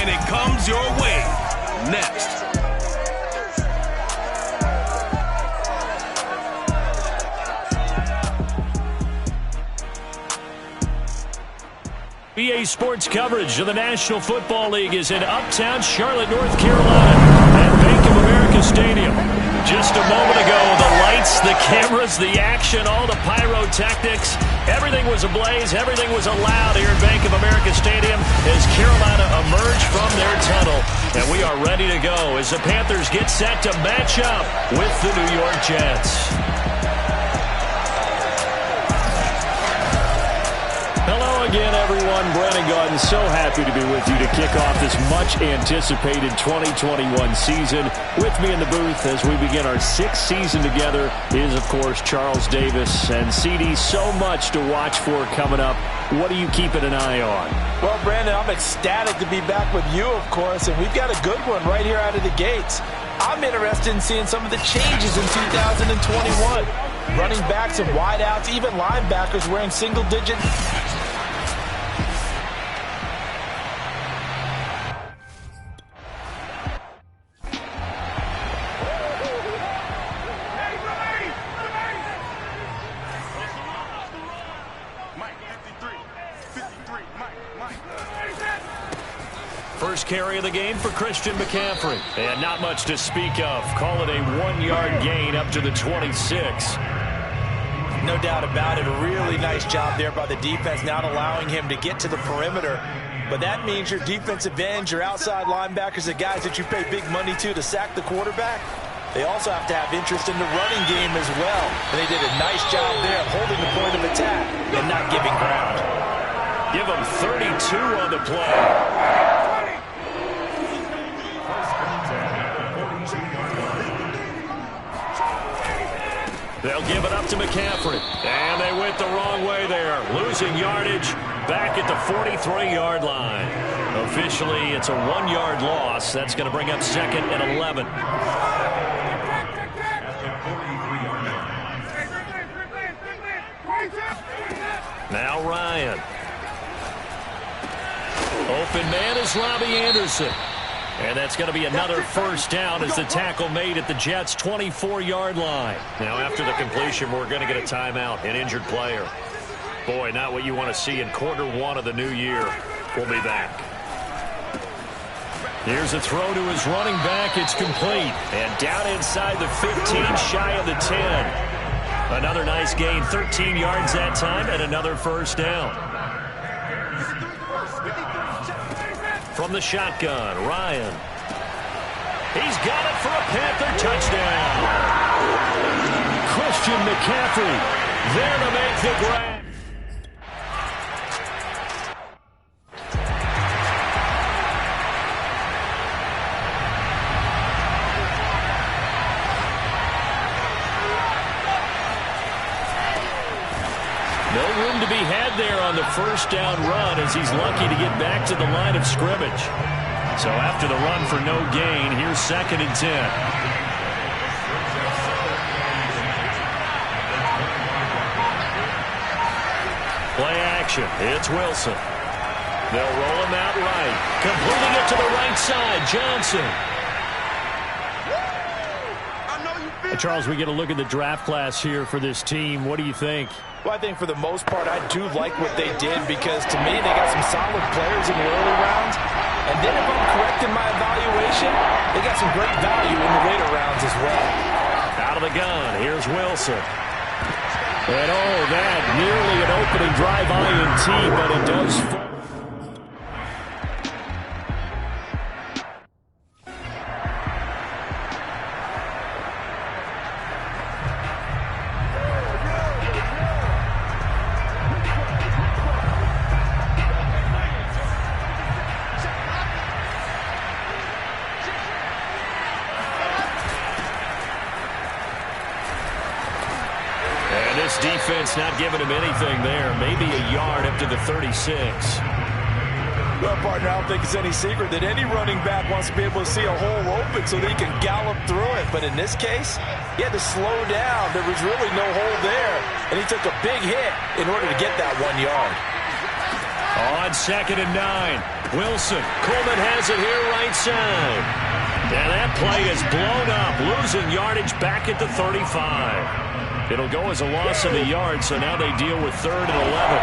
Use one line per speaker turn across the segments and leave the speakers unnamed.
and it comes your way. Next.
EA Sports coverage of the National Football League is in uptown Charlotte, North Carolina at Bank of America Stadium. Just a moment ago, the lights, the cameras, the action, all the pyrotechnics, everything was ablaze, everything was allowed here at Bank of America Stadium as Carolina emerged from their tunnel. And we are ready to go as the Panthers get set to match up with the New York Jets. Hello again, everyone. Brandon Gaudin, so happy to be with you to kick off this much-anticipated 2021 season. With me in the booth as we begin our sixth season together is, of course, Charles Davis. And, CD, so much to watch for coming up. What are you keeping an eye on?
Well, Brandon, I'm ecstatic to be back with you, of course, and we've got a good one right here out of the gates. I'm interested in seeing some of the changes in 2021. Running backs and wideouts, even linebackers wearing single-digit.
First carry of the game for Christian McCaffrey. And not much to speak of. Call it a 1-yard gain up to the 26.
No doubt about it. A really nice job there by the defense, not allowing him to get to the perimeter. But that means your defensive ends, your outside linebackers, the guys that you pay big money to sack the quarterback, they also have to have interest in the running game as well. And they did a nice job there of holding the point of attack and not giving ground.
Give them 32 on the play. They'll give it up to McCaffrey. And they went the wrong way there. Losing yardage back at the 43-yard line. Officially, it's a 1-yard loss. That's going to bring up second and 11. Now Ryan. Open man is Robbie Anderson. And that's going to be another first down as the tackle made at the Jets' 24-yard line. Now, after the completion, we're going to get a timeout, an injured player. Boy, not what you want to see in quarter one of the new year. We'll be back. Here's a throw to his running back. It's complete. And down inside the 15, shy of the 10. Another nice gain, 13 yards that time, and another first down. From the shotgun, Ryan. He's got it for a Panther touchdown. Christian McCaffrey there to make the grab. No room to be had there on the first down run as he's lucky to get back to the line of scrimmage. So after the run for no gain, here's second and 10. Play action. It's Wilson. They'll roll him out right. Completing it to the right side. Johnson. Charles, we get a look at the draft class here for this team. What do you think?
Well, I think for the most part, I do like what they did because, to me, they got some solid players in the early rounds. And then if I'm correct in my evaluation, they got some great value in the later rounds as well.
Out of the gun, here's Wilson. And, oh, that nearly an opening drive INT, but it does. Defense not giving him anything there. Maybe a yard up to the 36.
Well, partner, I don't think it's any secret that any running back wants to be able to see a hole open so that he can gallop through it. But in this case, he had to slow down. There was really no hole there. And he took a big hit in order to get that 1 yard.
On 2nd and 9, Wilson. Coleman has it here right side. And that play is blown up, losing yardage back at the 35. It'll go as a loss of a yard, so now they deal with 3rd and 11.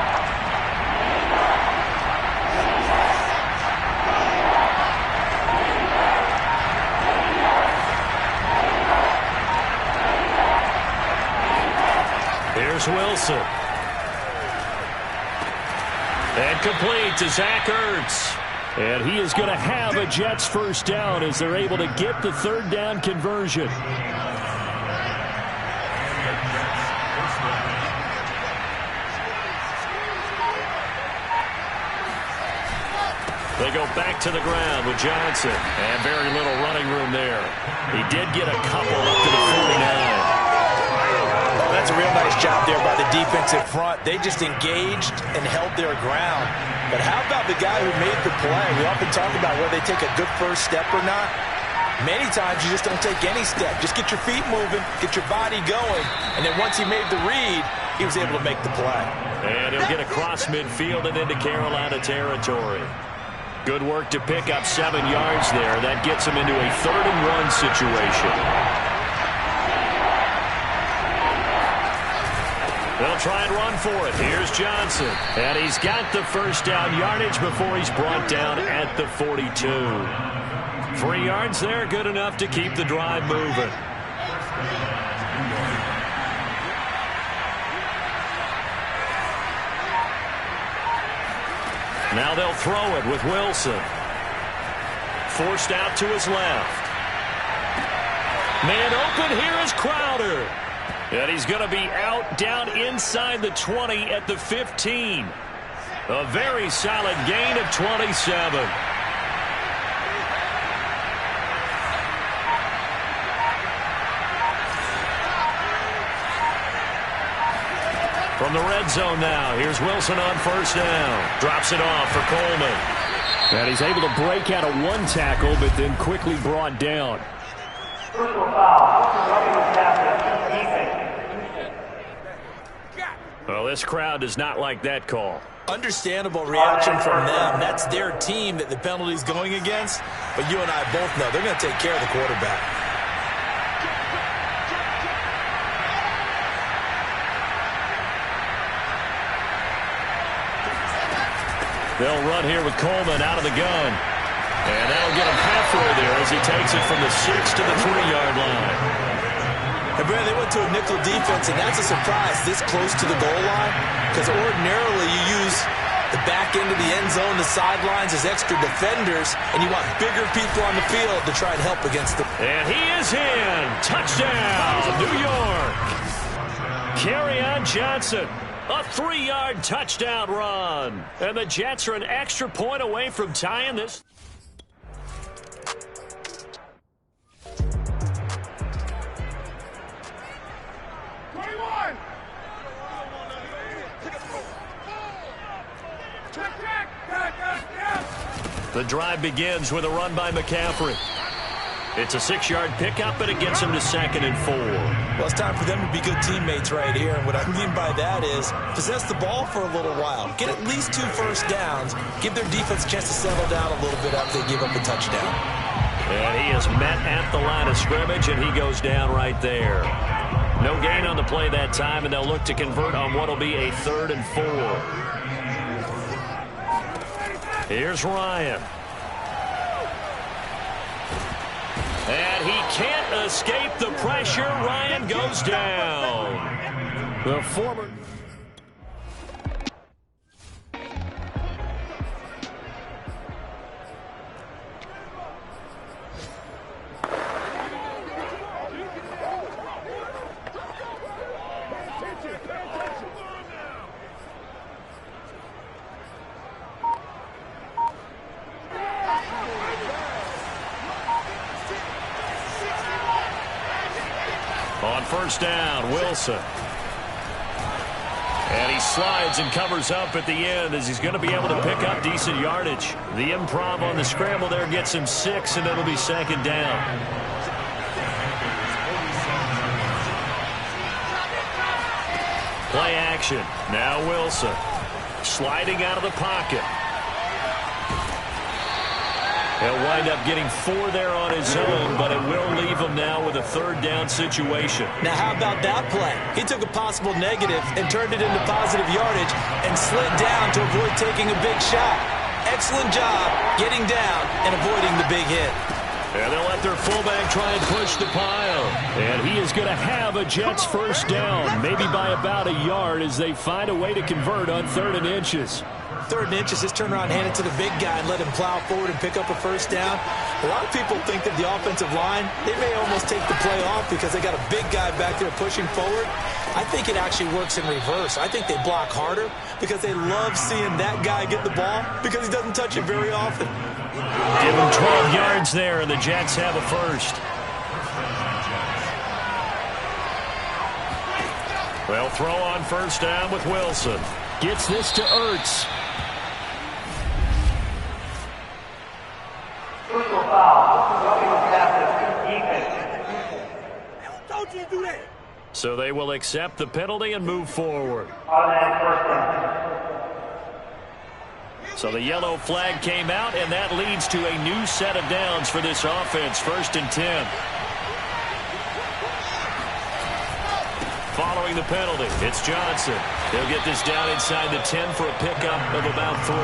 Here's Wilson. And complete to Zach Ertz. And he is going to have a Jets first down as they're able to get the 3rd down conversion. They go back to the ground with Johnson. And very little running room there. He did get a couple up to the 49.
That's a real nice job there by the defensive front. They just engaged and held their ground. But how about the guy who made the play? We often talk about whether they take a good first step or not. Many times you just don't take any step. Just get your feet moving, get your body going, and then once he made the read, he was able to make the play.
And he'll get across midfield and into Carolina territory. Good work to pick up 7 yards there. That gets him into a 3rd and 1 situation. They'll try and run for it. Here's Johnson. And he's got the first down yardage before he's brought down at the 42. 3 yards there, good enough to keep the drive moving. Now they'll throw it with Wilson. Forced out to his left. Man open, here is Crowder. And he's going to be out down inside the 20 at the 15. A very solid gain of 27. From the red zone now, here's Wilson on first down. Drops it off for Coleman. And he's able to break out of 1 tackle, but then quickly brought down.
Personal foul.
Well, this crowd does not like that call.
Understandable reaction from them. That's their team that the penalty's going against. But you and I both know they're going to take care of the quarterback.
They'll run here with Coleman out of the gun. And that'll get him halfway there as he takes it from the 6 to the 3-yard line.
And Brad, they went to a nickel defense, and that's a surprise this close to the goal line, because ordinarily you use the back end of the end zone, the sidelines as extra defenders, and you want bigger people on the field to try and help against them.
And he is in. Touchdown, New York. Kerryon Johnson. A 3-yard touchdown run. And the Jets are an extra point away from tying this. The drive begins with a run by McCaffrey. It's a 6-yard pickup, and it gets him to 2nd and 4.
Well, it's time for them to be good teammates right here. And what I mean by that is possess the ball for a little while. Get at least 2 first downs. Give their defense a chance to settle down a little bit after they give up a touchdown.
And he is met at the line of scrimmage, and he goes down right there. No gain on the play that time, and they'll look to convert on what will be a 3rd and 4. Here's Ryan. And he can't escape the pressure. Ryan goes down. The former... On first down, Wilson. And he slides and covers up at the end as he's going to be able to pick up decent yardage. The improv on the scramble there gets him 6, and it'll be 2nd down. Play action. Now Wilson. Sliding out of the pocket. He'll wind up getting 4 there on his own, but it will leave him now with a 3rd down situation.
Now, how about that play? He took a possible negative and turned it into positive yardage and slid down to avoid taking a big shot. Excellent job getting down and avoiding the big hit.
And they'll let their fullback try and push the pile. And he is going to have a Jets 1st down, maybe by about a yard as they find a way to convert on 3rd and inches.
3rd and inches, just turn around, hand it to the big guy, and let him plow forward and pick up a 1st down. A lot of people think that the offensive line, they may almost take the play off because they got a big guy back there pushing forward. I think it actually works in reverse. I think they block harder because they love seeing that guy get the ball because he doesn't touch it very often.
Give him 12 yards there, and the Jets have a 1st. They'll throw on 1st down with Wilson. Gets this to Ertz.
Personal foul. Roughing the pass. Defense.
Don't you do that.
So they will accept the penalty and move forward.
Automatic 1st down.
So the yellow flag came out, and that leads to a new set of downs for this offense. 1st and 10. Following the penalty, it's Johnson. He'll get this down inside the 10 for a pickup of about 3.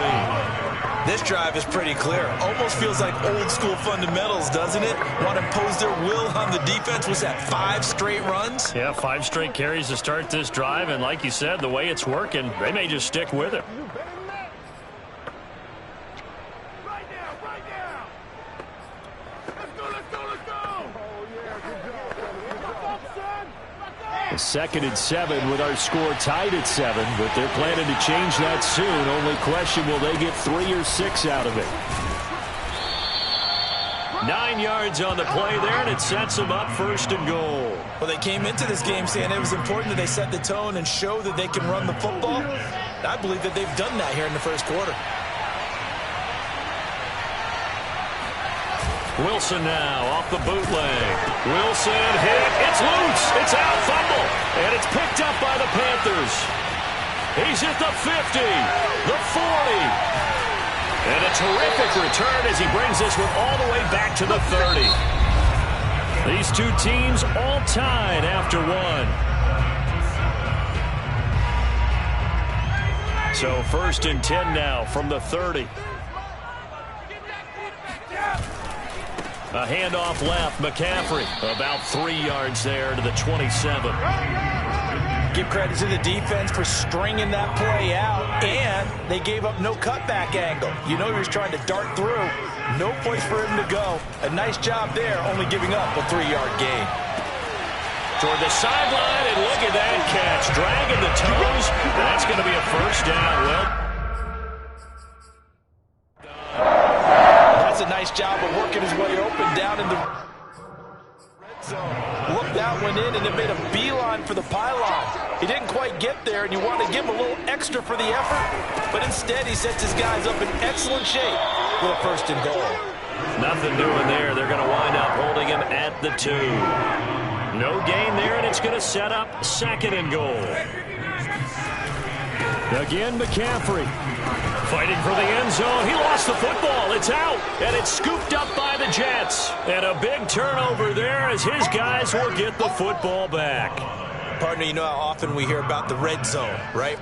This drive is pretty clear. Almost feels like old school fundamentals, doesn't it? Want to impose their will on the defense. Was that 5 straight runs?
Yeah, 5 straight carries to start this drive, and like you said, the way it's working, they may just stick with it. A 2nd and 7 with our score tied at 7, but they're planning to change that soon. Only question, will they get 3 or 6 out of it? 9 yards on the play there, and it sets them up 1st and goal.
Well, they came into this game saying it was important that they set the tone and show that they can run the football. I believe that they've done that here in the 1st quarter.
Wilson now off the bootleg. Wilson hit. It's loose. It's out. Fumble. And it's picked up by the Panthers. He's at the 50. The 40. And a terrific return as he brings this one all the way back to the 30. These two teams all tied after 1. So 1st and 10 now from the 30. A handoff left, McCaffrey. About 3 yards there to the 27.
Give credit to the defense for stringing that play out, and they gave up no cutback angle. You know he was trying to dart through. No place for him to go. A nice job there, only giving up a 3-yard gain.
Toward the sideline, and look at that catch. Dragging the toes. That's going to be a 1st down. Well,
a nice job of working his way open down in the red zone. Looked that one in and then made a beeline for the pylon. He didn't quite get there, and you want to give him a little extra for the effort, but instead he sets his guys up in excellent shape for a 1st and goal.
Nothing doing there. They're going to wind up holding him at the 2. No gain there, and it's going to set up 2nd and goal. Again, McCaffrey. Fighting for the end zone. He lost the football. It's out. And it's scooped up by the Jets. And a big turnover there as his guys will get the football back.
Partner, you know how often we hear about the red zone, right?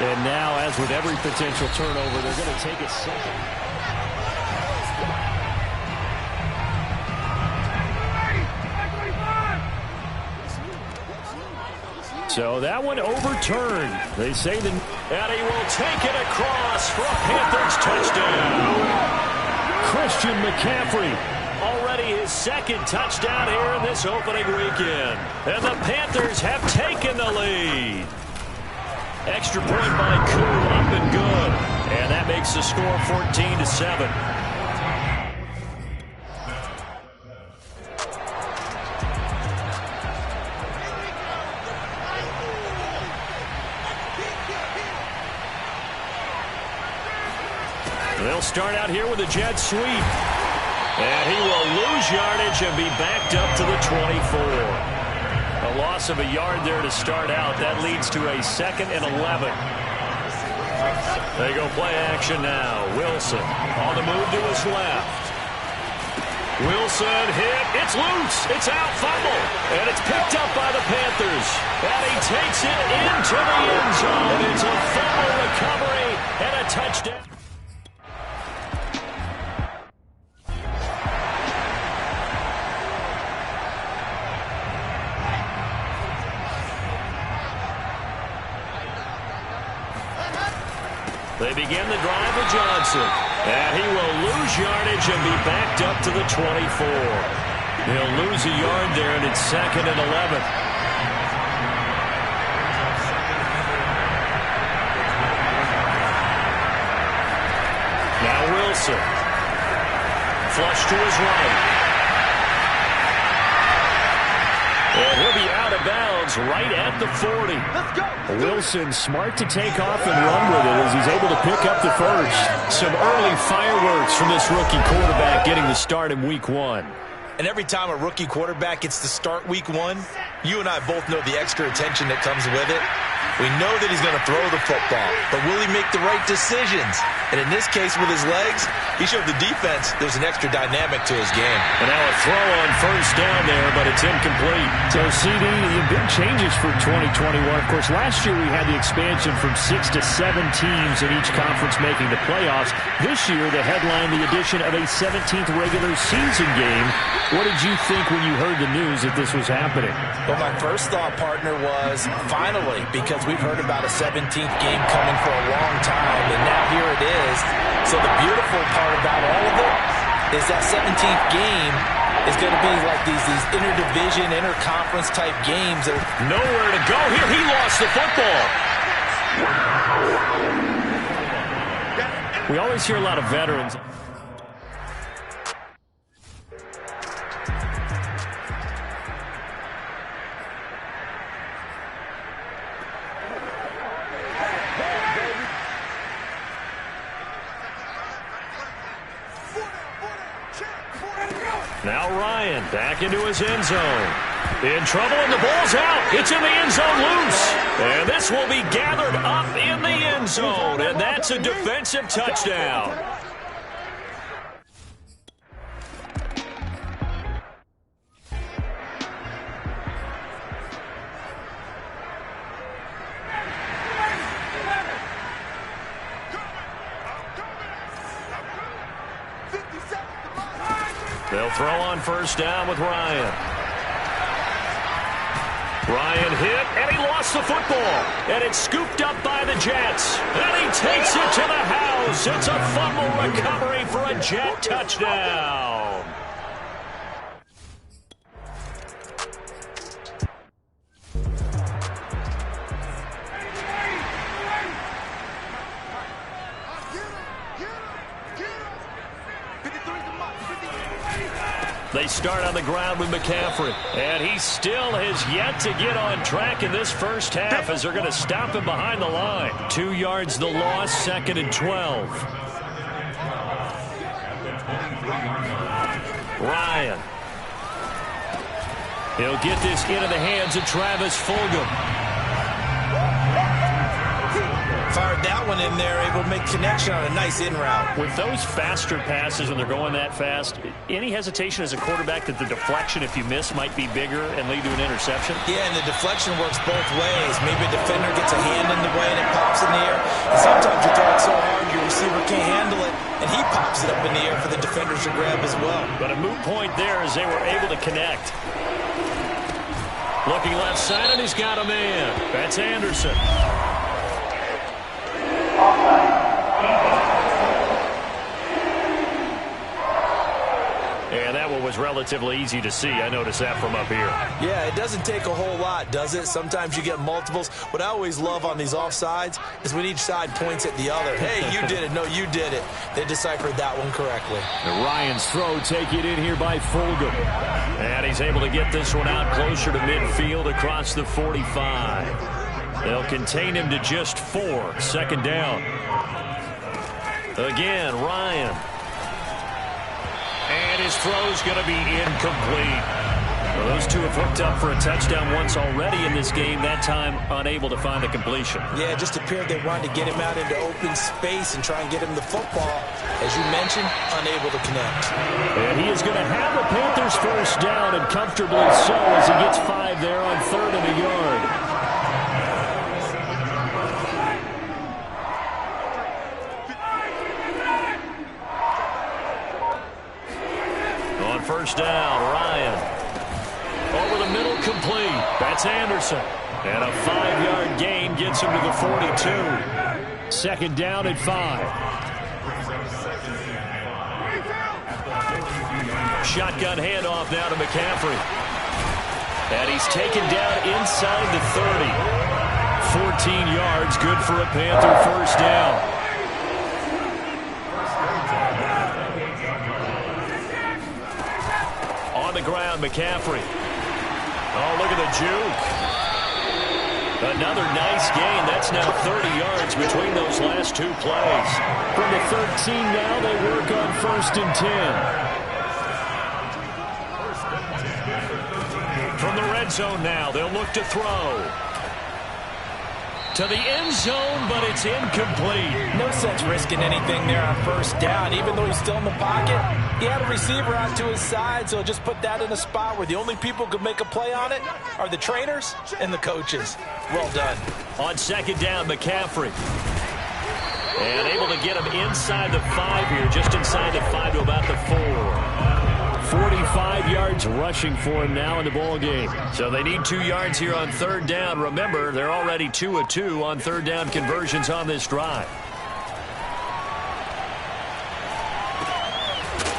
And now, as with every potential turnover, they're going to take a second. So that one overturned. They say that, and he will take it across for a Panthers touchdown. Christian McCaffrey, already his 2nd touchdown here in this opening weekend. And the Panthers have taken the lead. Extra point by Koo, up and good. And that makes the score 14-7. They'll start out here with a jet sweep. And he will lose yardage and be backed up to the 24. A loss of a yard there to start out. That leads to a 2nd and 11. They go play action now. Wilson on the move to his left. Wilson hit. It's loose. It's out. Fumble. And it's picked up by the Panthers. And he takes it into the end zone. It's a fumble recovery and a touchdown. They begin the drive with Johnson. And he will lose yardage and be backed up to the 24. He'll lose a yard there, and it's 2nd and 11. Now Wilson. Flush to his right. And he'll be out of bounds right at the 40.
Let's go.
Wilson smart to take off and run with it as he's able to pick up the first. Some early fireworks from this rookie quarterback getting the start in week 1.
And every time a rookie quarterback gets to start week 1, you and I both know the extra attention that comes with it. We know that he's going to throw the football, but will he make the right decisions? And in this case, with his legs, he showed the defense there's an extra dynamic to his game.
And now a throw on first down there, but it's incomplete. So, CD, the big changes for 2021. Of course, last year we had the expansion from 6 to 7 teams in each conference making the playoffs. This year, the headline, the addition of a 17th regular season game. What did you think when you heard the news that this was happening?
Well, my first thought, partner, was finally, because we've heard about a 17th game coming for a long time, and now here it is. So the beautiful part about all of it is that 17th game is going to be like these interdivision, interconference type games. That
nowhere to go here. He lost the football. We always hear a lot of veterans. Now Ryan back into his end zone. In trouble, and the ball's out. It's in the end zone loose. And this will be gathered up in the end zone. And that's a defensive touchdown. They'll throw on first down with Ryan. Ryan hit, and he lost the football. And it's scooped up by the Jets. And he takes it to the house. It's a fumble recovery for a Jet touchdown. They start on the ground with McCaffrey, and he still has yet to get on track in this first half as they're going to stop him behind the line. 2 yards the loss, 2nd and 12. Ryan. He'll get this into the hands of Travis Fulgham.
Fired that one in there, able to make connection on a nice in route.
With those faster passes when they're going that fast, any hesitation as a quarterback that the deflection, if you miss, might be bigger and lead to an interception?
Yeah, and the deflection works both ways. Maybe a defender gets a hand in the way and it pops in the air. And sometimes you throw it so hard your receiver can't handle it, and he pops it up in the air for the defenders to grab as well.
But a moot point there as they were able to connect. Looking left side, and he's got a man. That's Anderson. And that one was relatively easy to see. I noticed that from up here.
Yeah, it doesn't take a whole lot, does it? Sometimes you get multiples. What I always love on these offsides is when each side points at the other. Hey, you did it. No, you did it. They deciphered that one correctly.
And Ryan's throw taken in here by Fulgham. And he's able to get this one out closer to midfield across the 45. They'll contain him to just 4. 2nd down. Again, Ryan. And his throw's going to be incomplete. Well, those two have hooked up for a touchdown once already in this game, that time unable to find the completion.
Yeah, it just appeared they wanted to get him out into open space and try and get him the football. As you mentioned, unable to connect.
And he is going to have the Panthers first down, and comfortably so, as he gets 5 there on 3rd and a yard. On first down, Ryan. Over the middle, complete. That's Anderson. And a 5-yard gain gets him to the 42. 2nd down at 5. Shotgun handoff now to McCaffrey. And he's taken down inside the 30. 14 yards, good for a Panther first down. On the ground, McCaffrey. Oh, look at the juke. Another nice gain. That's now 30 yards between those last 2 plays. From the 13 now, they work on 1st and 10. From the red zone now, they'll look to throw. To the end zone, but it's incomplete.
No sense risking anything there on first down. Even though he's still in the pocket, he had a receiver out to his side, so just put that in a spot where the only people who could make a play on it are the trainers and the coaches. Well done.
On 2nd down, McCaffrey. And able to get him inside the 5 here, just inside the 5 to about the 4. 45 yards rushing for him now in the ball game. So they need 2 yards here on 3rd down. Remember, they're already 2 of 2 on 3rd down conversions on this drive.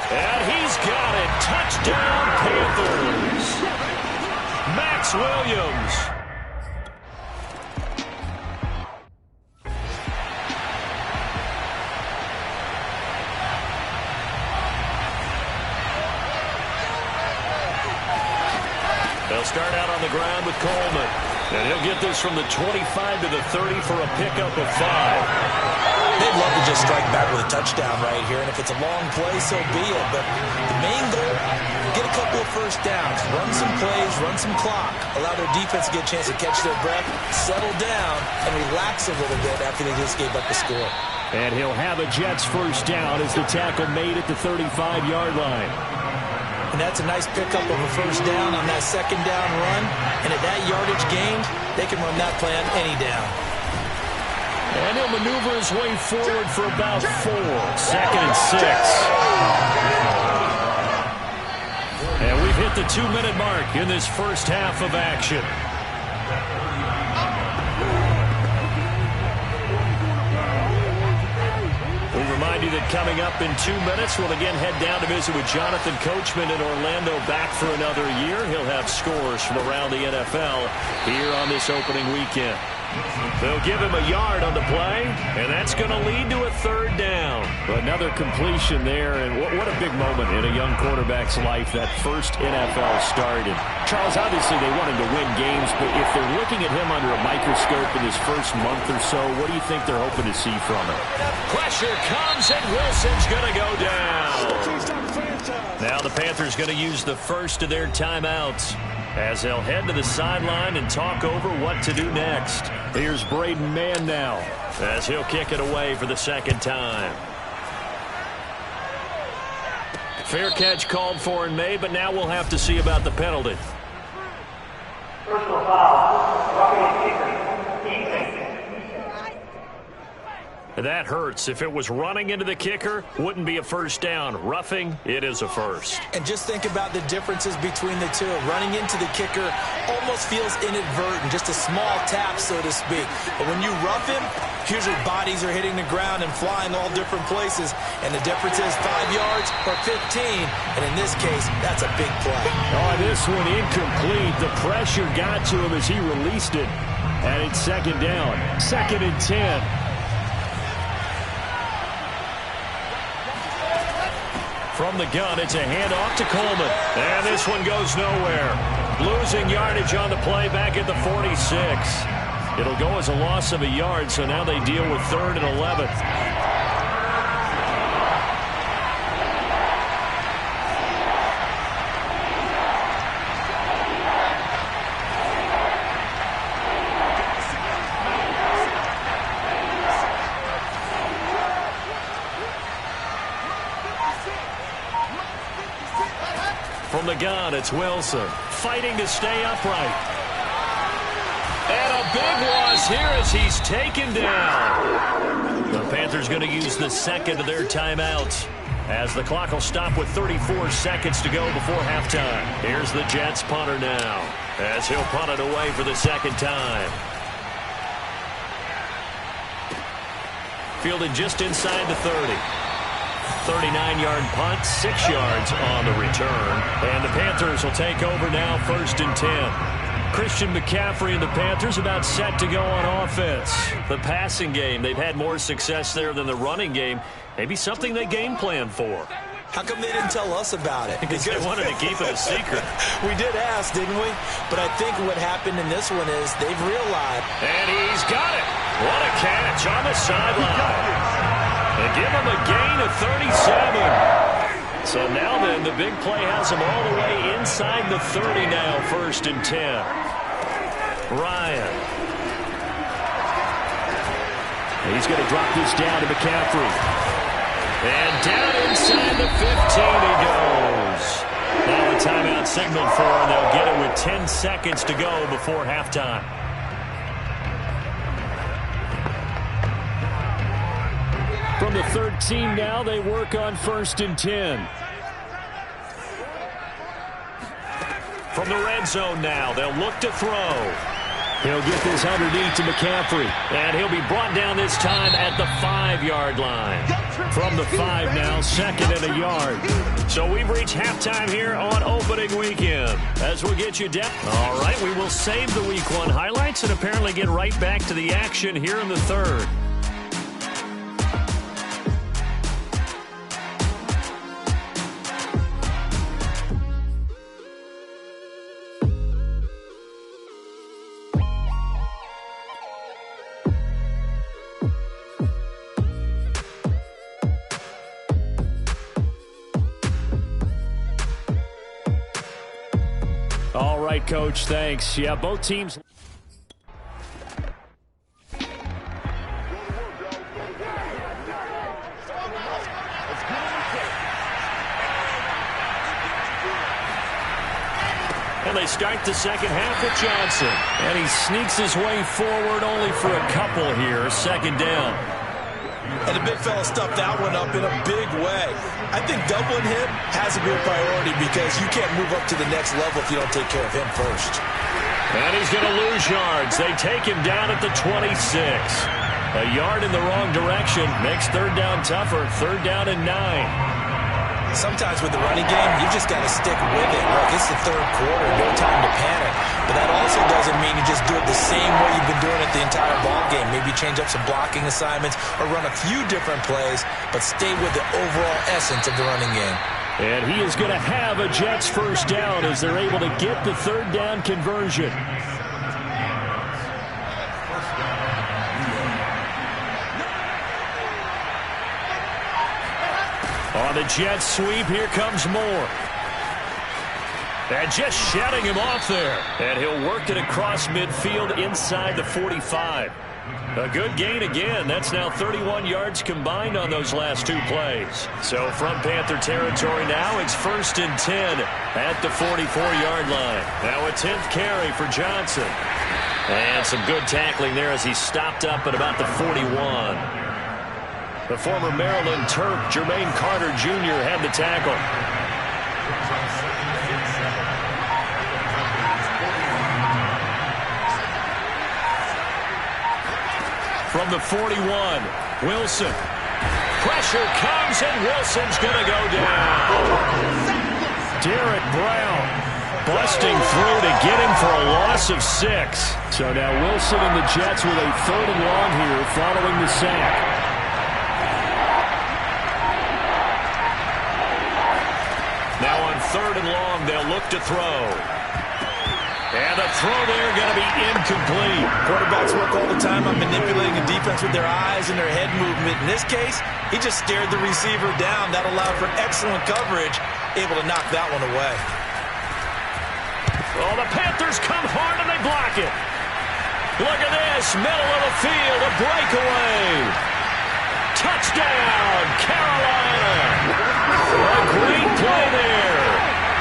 And he's got it. Touchdown, Panthers. Max Williams. They'll start out on the ground with Coleman. And he'll get this from the 25 to the 30 for a pickup of 5.
They'd love to just strike back with a touchdown right here, and if it's a long play, so be it. But the main goal, get a couple of first downs, run some plays, run some clock, allow their defense to get a chance to catch their breath, settle down, and relax a little bit after they just gave up the score.
And he'll have a Jets first down as the tackle made at the 35-yard line.
And that's a nice pickup of a first down on that 2nd down run. And at that yardage gained, they can run that play on any down.
And he'll maneuver his way forward for about 4. 2nd and 6. And we've hit the 2-minute mark in this first half of action. We remind you that coming up in 2 minutes, we'll again head down to visit with Jonathan Coachman in Orlando, back for another year. He'll have scores from around the NFL here on this opening weekend. They'll give him a yard on the play, and that's going to lead to a 3rd down. Another completion there, and what a big moment in a young quarterback's life, that first NFL start. And Charles, obviously they want him to win games, but if they're looking at him under a microscope in his first month or so, what do you think they're hoping to see from him? Pressure comes, and Wilson's going to go down. Now the Panthers going to use the first of their timeouts as they'll head to the sideline and talk over what to do next. Here's Braden Mann now as he'll kick it away for the 2nd time. Fair catch called for and made, but now we'll have to see about the penalty.
Personal foul. Roughing kicker.
That hurts. If it was running into the kicker, wouldn't be a first down. Roughing, it is a first.
And just think about the differences between the two. Running into the kicker almost feels inadvertent, just a small tap, so to speak. But when you rough him, usually bodies are hitting the ground and flying all different places. And the difference is 5 yards or 15. And in this case, that's a big play.
Oh, this one incomplete. The pressure got to him as he released it. And it's 2nd down. 2nd and 10. From the gun, it's a handoff to Coleman. And this one goes nowhere. Losing yardage on the play back at the 46. It'll go as a loss of a yard, so now they deal with 3rd and 11. From the gun, it's Wilson. Fighting to stay upright. And a big loss here as he's taken down. The Panthers going to use the second of their timeouts, as the clock will stop with 34 seconds to go before halftime. Here's the Jets punter now, as he'll punt it away for the second time. Fielded just inside the 30. 39-yard punt, 6 yards on the return. And the Panthers will take over now, 1st and 10. Christian McCaffrey and the Panthers about set to go on offense. The passing game, they've had more success there than the running game. Maybe something they game plan for.
How come they didn't tell us about it?
Because they wanted to keep it a secret.
We did ask, didn't we? But I think what happened in this one is they've realized.
And he's got it. What a catch on the sideline. They give him a gain of 37. So now then, the big play has him all the way inside the 30 now, 1st and 10. Ryan. He's going to drop this down to McCaffrey. And down inside the 15 he goes. Now a timeout signaled for, and they'll get it with 10 seconds to go before halftime. From the 13 now, they work on 1st and 10. From the red zone now, they'll look to throw. He'll get this underneath to McCaffrey. And he'll be brought down this time at the 5-yard line. From the 5 now, 2nd and a yard. So we've reached halftime here on opening weekend. As we'll get you depth. All right, we will save the Week 1 highlights and apparently get right back to the action here in the 3rd. All right, Coach, thanks. Yeah, both teams. And they start the second half with Johnson. And he sneaks his way forward only for a couple here. 2nd down.
And the big fella stuffed that one up in a big way. I think doubling him has to be a priority because you can't move up to the next level if you don't take care of him first.
And he's going to lose yards. They take him down at the 26. A yard in the wrong direction makes 3rd down tougher. 3rd down and 9.
Sometimes with the running game, you just got to stick with it. Look, it's the 3rd quarter, no time to panic. But that also doesn't mean you just do it the same way you've been doing it the entire ball game. Maybe change up some blocking assignments or run a few different plays, but stay with the overall essence of the running game.
And he is going to have a Jets 1st down as they're able to get the 3rd down conversion. On the Jets sweep, here comes Moore. And just shutting him off there. And he'll work it across midfield inside the 45. A good gain again. That's now 31 yards combined on those last 2 plays. So from Panther territory now, it's 1st and 10 at the 44-yard line. Now a 10th carry for Johnson. And some good tackling there as he stopped up at about the 41. The former Maryland Terp, Jermaine Carter Jr., had the tackle. From the 41, Wilson. Pressure comes, and Wilson's going to go down. Derek Brown busting through to get him for a loss of 6. So now Wilson and the Jets with a 3rd and long here following the sack. Now on 3rd and long, they'll look to throw. And the throw there going to be incomplete.
Quarterbacks work all the time on manipulating a defense with their eyes and their head movement. In this case, he just stared the receiver down. That allowed for excellent coverage, able to knock that one away.
Oh, the Panthers come hard and they block it. Look at this, middle of the field, a breakaway. Touchdown, Carolina. A great play there.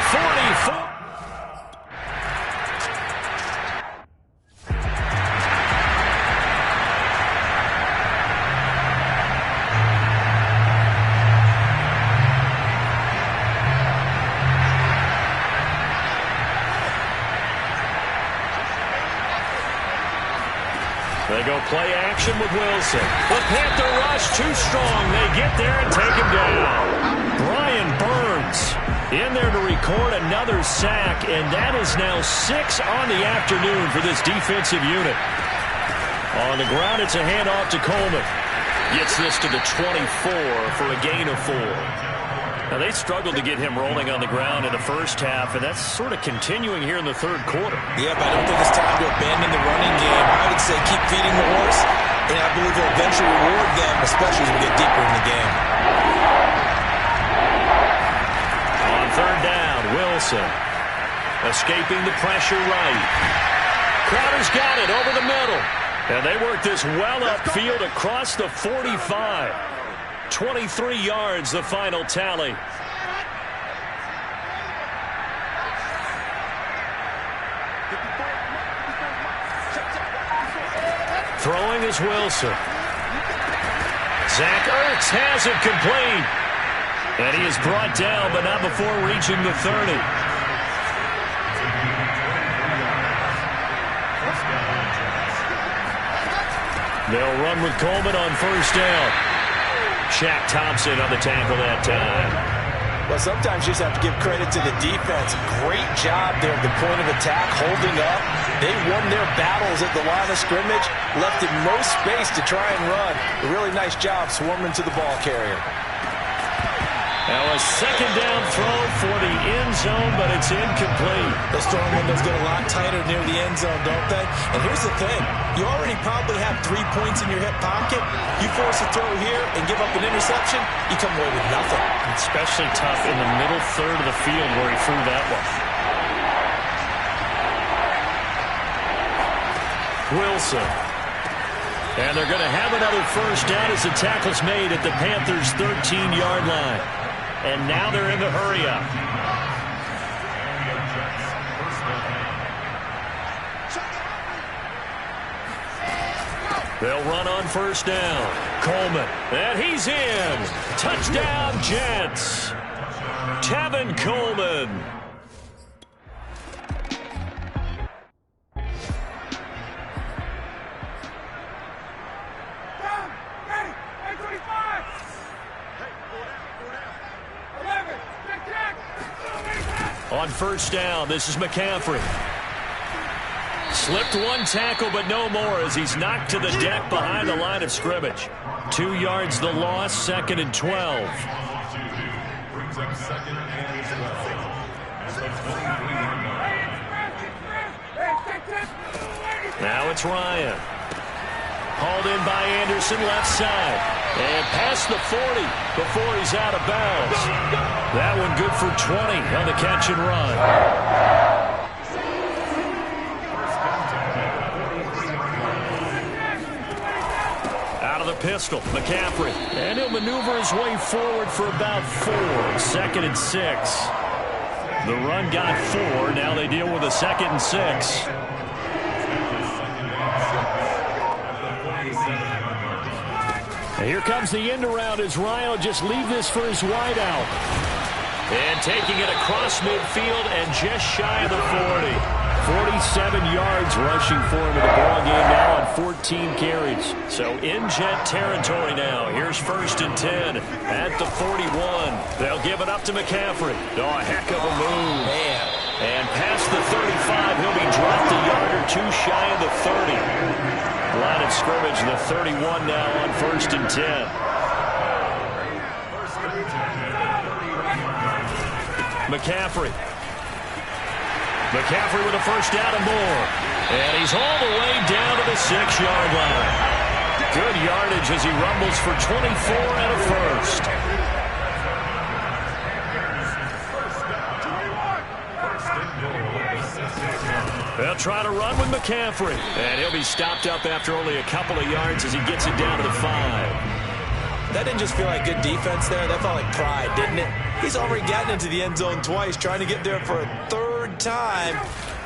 40 go play action with Wilson. The Panther rush too strong. They get there and take him down. Brian Burns in there to record another sack, and that is now 6 on the afternoon for this defensive unit. On the ground, it's a handoff to Coleman. Gets this to the 24 for a gain of 4. Now, they struggled to get him rolling on the ground in the first half, and that's sort of continuing here in the third quarter.
Yeah, but I don't think it's time to abandon the running game. I would say keep feeding the horse, and I believe he'll eventually reward them, especially as we get deeper in the game.
On third down, Wilson escaping the pressure right. Crowder's got it over the middle. And they work this well upfield across the 45. 23 yards, the final tally. Throwing is Wilson. Zach Ertz has it complete. And he is brought down, but not before reaching the 30. They'll run with Coleman on first down. Shaq Thompson on the tackle that time.
Well, sometimes you just have to give credit to the defense. Great job there at the point of attack, holding up. They won their battles at the line of scrimmage, left him no space to try and run. A really nice job swarming to the ball carrier.
Now a second down throw for the end zone, but it's incomplete.
Those throwing windows get a lot tighter near the end zone, don't they? And here's the thing. You already probably have 3 points in your hip pocket. You force a throw here and give up an interception, you come away with nothing.
Especially tough in the middle third of the field where he threw that one. Wilson. And they're going to have another first down as the tackle's made at the Panthers' 13-yard line. And now they're in the hurry-up. They'll run on first down. Coleman. And he's in. Touchdown, Jets. Tevin Coleman. On first down, this is McCaffrey. Slipped one tackle, but no more as he's knocked to the deck behind the line of scrimmage. 2 yards the loss, 2nd and 12. Now it's Ryan. Hauled in by Anderson, left side. And past the 40 before he's out of bounds. That one good for 20 on the catch and run. Out of the pistol, McCaffrey. And he'll maneuver his way forward for about 4. 2nd and 6. The run got 4. Now they deal with a 2nd and 6. And here comes the end around as Ryan will just leave this for his wideout. And taking it across midfield and just shy of the 40. 47 yards rushing for him in the ball game now on 14 carries. So in Jet territory now. Here's 1st and 10 at the 41. They'll give it up to McCaffrey. Oh, a heck of a move.
Man.
And past the 35, he'll be dropped a yard or 2 shy of the 30. Line of scrimmage, the 31 now on 1st and 10. McCaffrey. McCaffrey with a first down and more. And he's all the way down to the 6-yard line. Good yardage as he rumbles for 24 and a first. They'll try to run with McCaffrey. And he'll be stopped up after only a couple of yards as he gets it down to the 5.
That didn't just feel like good defense there. That felt like pride, didn't it? He's already gotten into the end zone twice, trying to get there for a 3rd time.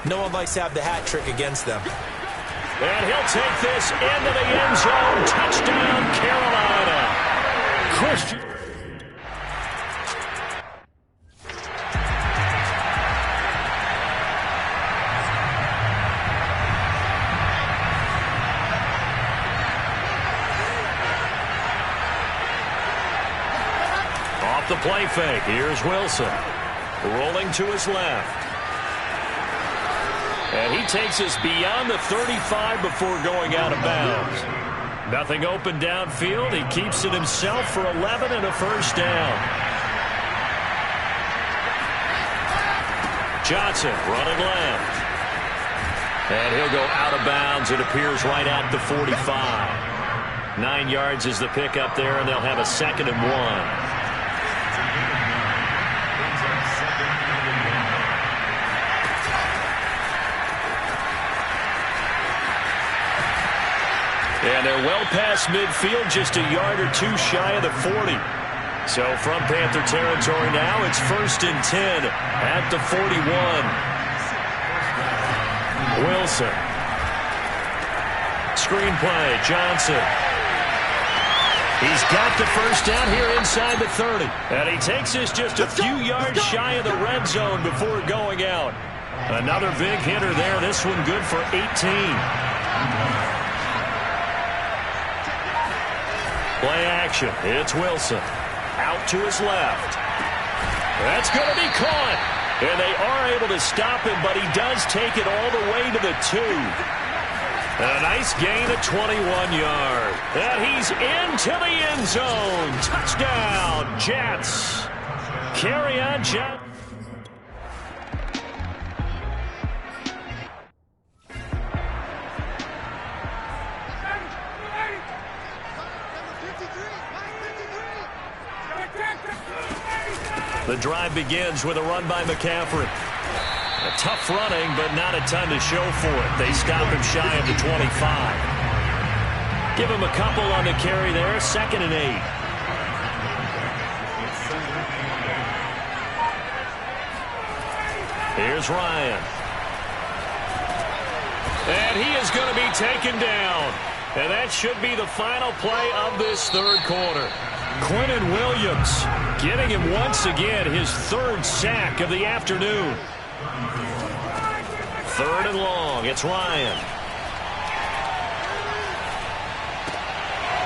No one likes to have the hat trick against them.
And he'll take this into the end zone. Touchdown, Carolina. Christian. play fake. Here's Wilson. Rolling to his left. And he takes us beyond the 35 before going out of bounds. Nothing open downfield. He keeps it himself for 11 and a first down. Johnson running left. And he'll go out of bounds. It appears right at the 45. 9 yards is the pickup there, and they'll have a 2nd and 1. And they're well past midfield, just a yard or two shy of the 40. So from Panther territory now, it's 1st and 10 at the 41. Wilson. Screen play, Johnson. He's got the first down here inside the 30. And he takes us just a few yards shy of the red zone before going out. Another big hitter there. This one good for 18. Play action. It's Wilson. Out to his left. That's going to be caught. And they are able to stop him, but he does take it all the way to the 2. And a nice gain of 21 yards. And he's into the end zone. Touchdown, Jets. Carry on, Jets. The drive begins with a run by McCaffrey. A tough running, but not a ton to show for it. They stop him shy of the 25. Give him a couple on the carry there. 2nd and 8. Here's Ryan. And he is going to be taken down. And that should be the final play of this 3rd quarter. Quinnen Williams getting him once again his 3rd sack of the afternoon. 3rd and long. It's Ryan.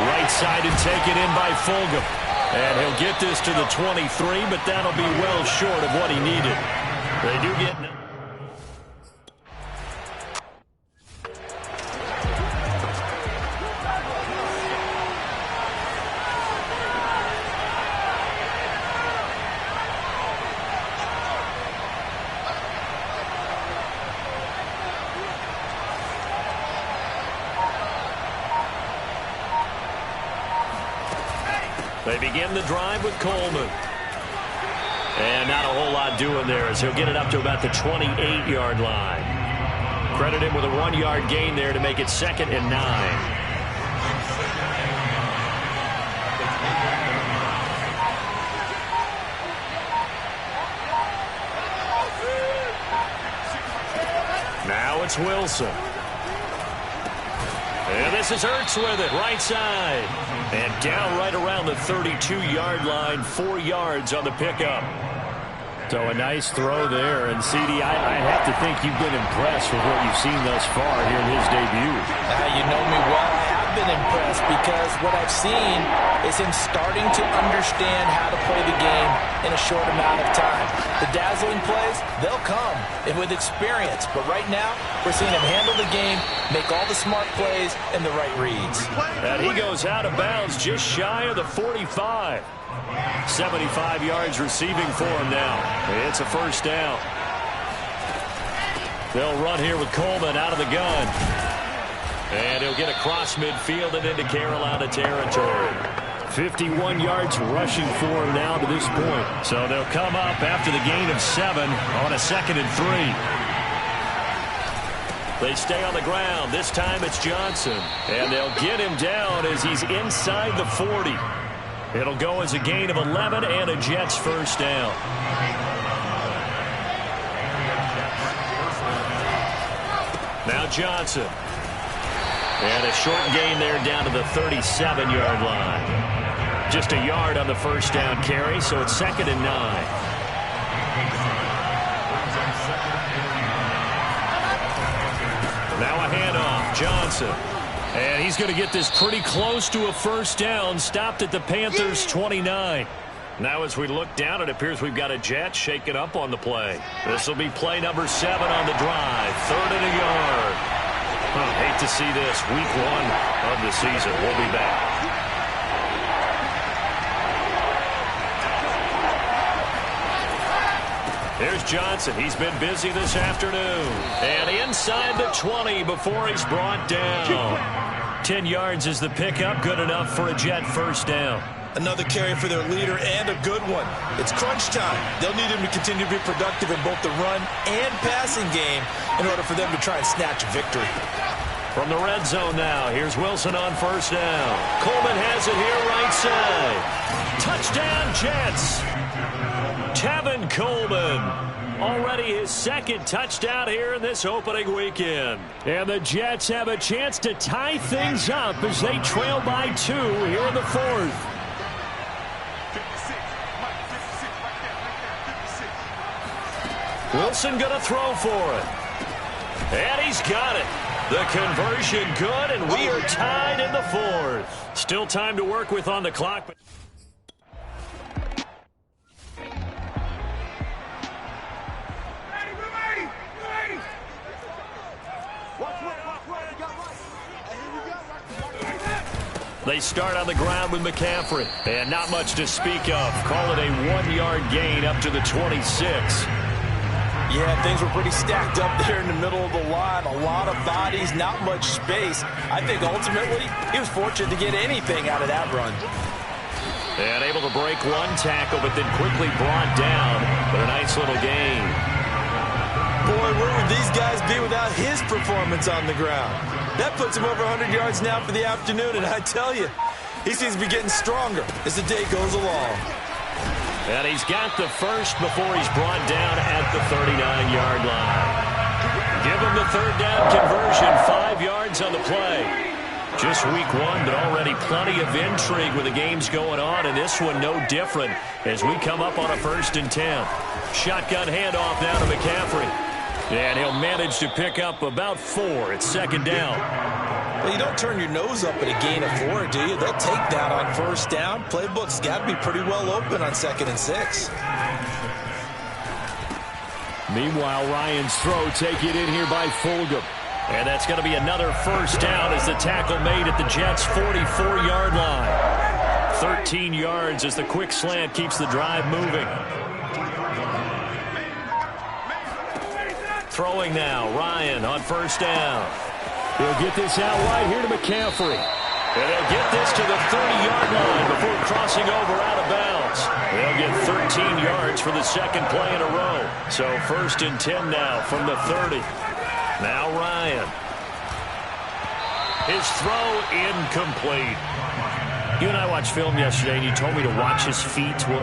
Right side and taken in by Fulgham. And he'll get this to the 23, but that'll be well short of what he needed. They do get... They begin the drive with Coleman. And not a whole lot doing there as he'll get it up to about the 28-yard line. Credit him with a 1-yard gain there to make it 2nd and 9. Now it's Wilson. And this is Ertz with it, right side. And down right around the 32-yard line, 4 yards on the pickup. So a nice throw there. And, CD, I have to think you've been impressed with what you've seen thus far here in his debut.
You know me well. I have been impressed because what I've seen is him starting to understand how to play the game in a short amount of time. The dazzling plays, they'll come and with experience. But right now, we're seeing him handle the game, make all the smart plays, and the right reads.
And he goes out of bounds just shy of the 45. 75 yards receiving for him now. It's a first down. They'll run here with Coleman out of the gun. And he'll get across midfield and into Carolina territory. 51 yards rushing for him now to this point. So they'll come up after the gain of 7 on a 2nd and 3. They stay on the ground. This time it's Johnson. And they'll get him down as he's inside the 40. It'll go as a gain of 11 and a Jets first down. Now Johnson. And a short gain there down to the 37-yard line. Just a yard on the first down carry, so it's 2nd and 9. Now a handoff. Johnson. And he's going to get this pretty close to a first down. Stopped at the Panthers' 29. Now as we look down, it appears we've got a Jet shaking up on the play. This will be play number 7 on the drive. 3rd and a yard. Hate to see this. Week 1 of the season. We'll be back. Here's Johnson. He's been busy this afternoon. And inside the 20 before he's brought down. 10 yards is the pickup. Good enough for a Jet first down.
Another carry for their leader and a good one. It's crunch time. They'll need him to continue to be productive in both the run and passing game in order for them to try and snatch a victory.
From the red zone now, here's Wilson on first down. Coleman has it here right side. Touchdown Jets. Tevin Coleman. Already his 2nd touchdown here in this opening weekend. And the Jets have a chance to tie things up as they trail by 2 here in the 4th. Wilson going to throw for it. And he's got it. The conversion good, and we are tied in the 4th. Still time to work with on the clock. But they start on the ground with McCaffrey. And not much to speak of. Call it a 1-yard gain up to the 26.
Yeah, things were pretty stacked up there in the middle of the line. A lot of bodies, not much space. I think ultimately he was fortunate to get anything out of that run.
And able to break 1 tackle, but then quickly brought down. But a nice little gain.
Boy, where would these guys be without his performance on the ground? That puts him over 100 yards now for the afternoon, and I tell you, he seems to be getting stronger as the day goes along.
And he's got the first before he's brought down at the 39-yard line. Give him the 3rd down conversion, 5 yards on the play. Just week 1, but already plenty of intrigue with the games going on, and this one no different as we come up on a 1st and 10. Shotgun handoff now to McCaffrey. And he'll manage to pick up about 4. It's 2nd down.
Well, you don't turn your nose up at a gain of 4, do you? They'll take that on 1st down. Playbook's got to be pretty well open on 2nd and 6.
Meanwhile, Ryan's throw taken in here by Fulgham. And that's going to be another 1st down as the tackle made at the Jets' 44-yard line. 13 yards as the quick slant keeps the drive moving. Throwing now, Ryan on 1st down. He'll get this out wide here to McCaffrey. And he'll get this to the 30-yard line before crossing over out of bounds. They'll get 13 yards for the 2nd play in a row. So 1st and 10 now from the 30. Now Ryan. His throw incomplete. You and I watched film yesterday, and you told me to watch his feet. For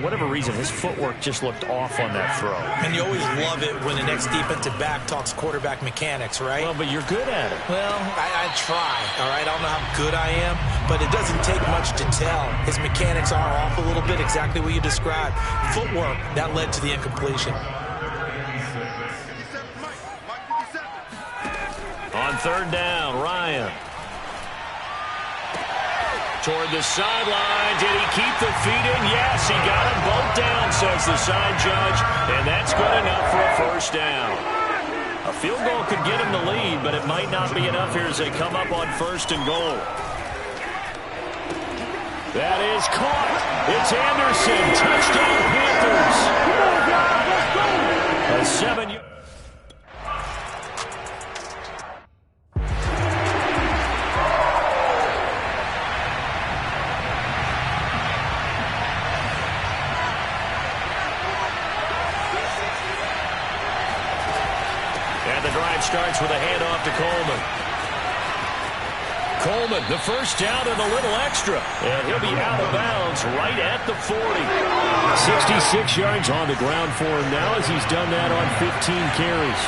whatever reason, his footwork just looked off on that throw.
And you always love it when the next defensive back talks quarterback mechanics, right?
Well, but you're good at it.
Well, I try, all right? I don't know how good I am, but it doesn't take much to tell. His mechanics are off a little bit, exactly what you described. Footwork, that led to the incompletion.
On 3rd down, Ryan. Toward the sideline. Did he keep the feet in? Yes, he got them both down, says the side judge. And that's good enough for a 1st down. A field goal could get him the lead, but it might not be enough here as they come up on 1st and goal. That is caught. It's Anderson. Touchdown Panthers. A 7-yard. Starts with a handoff to Coleman. Coleman, the 1st down and a little extra. And he'll be out of bounds right at the 40. 66 yards on the ground for him now as he's done that on 15 carries.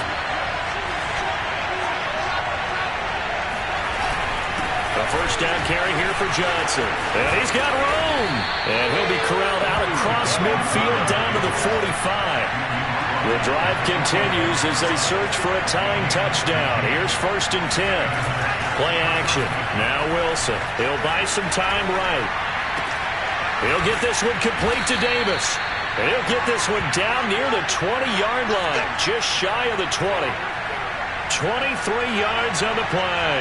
A 1st down carry here for Johnson. And he's got room. And he'll be corralled out across midfield down to the 45. The drive continues as they search for a tying touchdown. Here's 1st and 10. Play action. Now Wilson. He'll buy some time right. He'll get this one complete to Davis. And he'll get this one down near the 20-yard line, just shy of the 20. 23 yards on the play.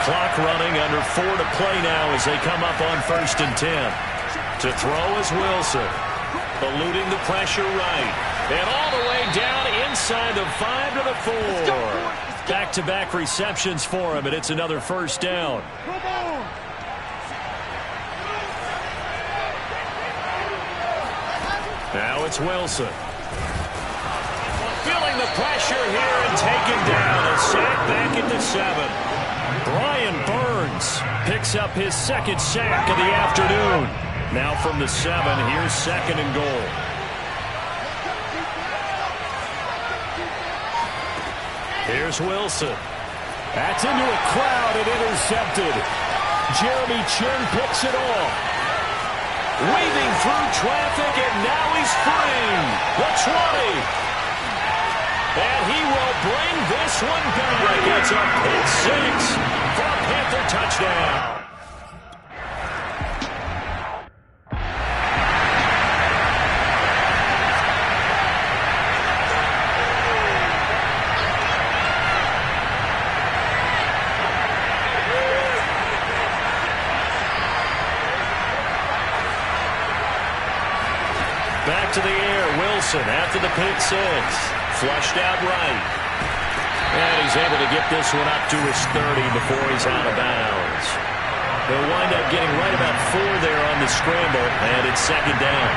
Clock running, under 4 to play now as they come up on 1st and 10. To throw is Wilson. Eluding the pressure right. And all the way down inside the 5 to the 4. Back-to-back receptions for him, and it's another first down. Now it's Wilson. Feeling the pressure here and taken down. A sack back at the 7. Brian Burns picks up his second sack of the afternoon. Now from the 7, here's 2nd and goal. Here's Wilson. That's into a crowd and intercepted. Jeremy Chinn picks it off. Weaving through traffic, and now he's free. The 20. And he will bring this one back. It's a pick 6 for a Panther touchdown. Back to the air, Wilson after the pick 6. Flushed out right. And he's able to get this one up to his 30 before he's out of bounds. He'll wind up getting right about 4 there on the scramble, and it's 2nd down.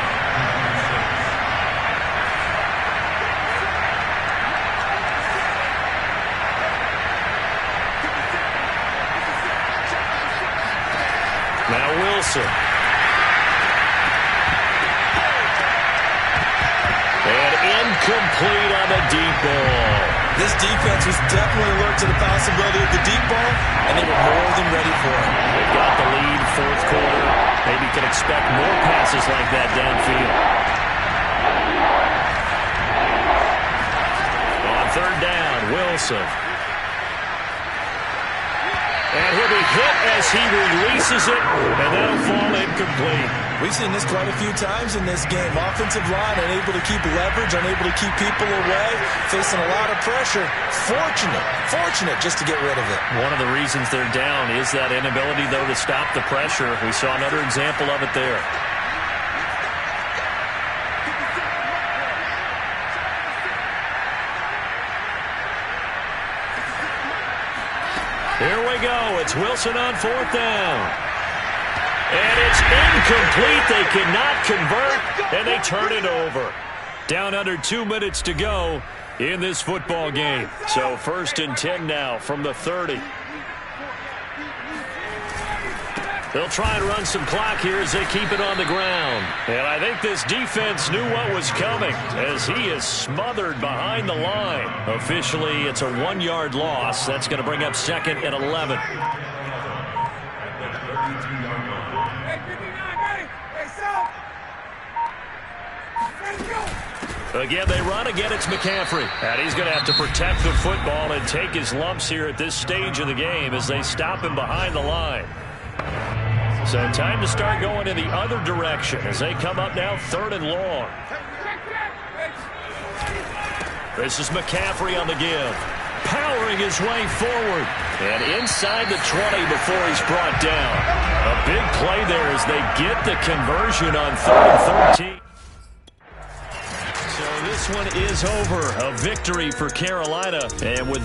Now Wilson. And incomplete on the deep ball.
This defense was definitely alert to the possibility of the deep ball, and they were more than ready for it.
They've got the lead, 4th quarter. Maybe can expect more passes like that downfield. On 3rd down, Wilson. And he'll be hit as he releases it, and that'll fall incomplete.
We've seen this quite a few times in this game. Offensive line unable to keep leverage, unable to keep people away, facing a lot of pressure. Fortunate just to get rid of it.
One of the reasons they're down is that inability, though, to stop the pressure. We saw another example of it there. Here we go. It's Wilson on 4th down. And it's incomplete. They cannot convert, and they turn it over. Down under 2 minutes to go in this football game. So 1st and 10 now from the 30. They'll try and run some clock here as they keep it on the ground. And I think this defense knew what was coming as he is smothered behind the line. Officially, it's a 1-yard loss. That's going to bring up 2nd and 11. Again, they run. Again, it's McCaffrey. And he's going to have to protect the football and take his lumps here at this stage of the game as they stop him behind the line. So time to start going in the other direction as they come up now 3rd and long. This is McCaffrey on the give. Powering his way forward. And inside the 20 before he's brought down. A big play there as they get the conversion on 3rd and 13. So this one is over. A victory for Carolina. And with that,